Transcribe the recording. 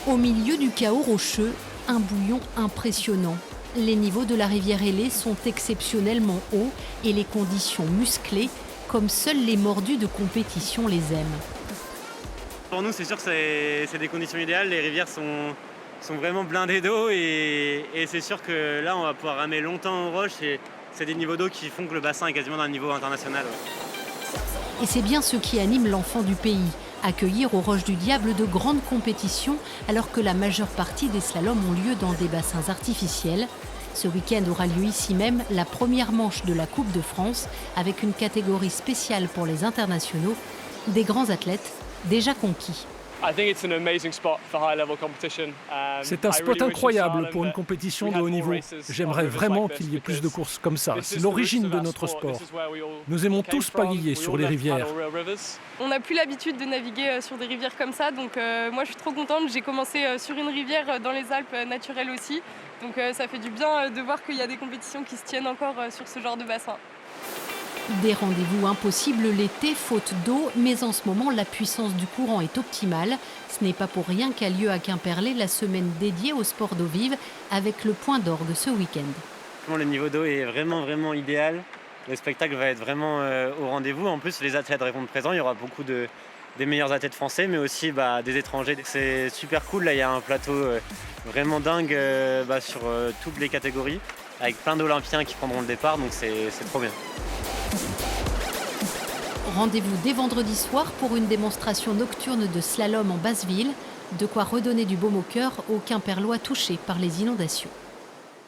Au milieu du chaos rocheux, un bouillon impressionnant. Les niveaux de la rivière Hellé sont exceptionnellement hauts et les conditions musclées, comme seuls les mordus de compétition les aiment. Pour nous, c'est sûr que c'est des conditions idéales. Les rivières sont vraiment blindées d'eau et c'est sûr que là, on va pouvoir ramer longtemps aux roches. Et c'est des niveaux d'eau qui font que le bassin est quasiment d'un niveau international. Ouais. Et c'est bien ce qui anime l'enfant du pays. Accueillir aux Roches du Diable de grandes compétitions alors que la majeure partie des slaloms ont lieu dans des bassins artificiels. Ce week-end aura lieu ici même la première manche de la Coupe de France avec une catégorie spéciale pour les internationaux, des grands athlètes déjà conquis. C'est un spot incroyable pour une compétition de haut niveau. J'aimerais vraiment qu'il y ait plus de courses comme ça. C'est l'origine de notre sport. Nous aimons tous pagayer sur les rivières. On n'a plus l'habitude de naviguer sur des rivières comme ça, donc moi je suis trop contente. J'ai commencé sur une rivière dans les Alpes naturelles aussi, donc ça fait du bien de voir qu'il y a des compétitions qui se tiennent encore sur ce genre de bassin. Des rendez-vous impossibles l'été, faute d'eau, mais en ce moment, la puissance du courant est optimale. Ce n'est pas pour rien qu'a lieu à Quimperlé la semaine dédiée au sport d'eau vive, avec le point d'orgue ce week-end. Le niveau d'eau est vraiment idéal. Le spectacle va être vraiment au rendez-vous. En plus, les athlètes répondent présents. Il y aura beaucoup des meilleurs athlètes français, mais aussi des étrangers. C'est super cool. Là, il y a un plateau vraiment dingue sur toutes les catégories, avec plein d'Olympiens qui prendront le départ, donc c'est trop bien. Rendez-vous dès vendredi soir pour une démonstration nocturne de slalom en Basse-Ville, de quoi redonner du baume au cœur aux Quimperlois touchés par les inondations.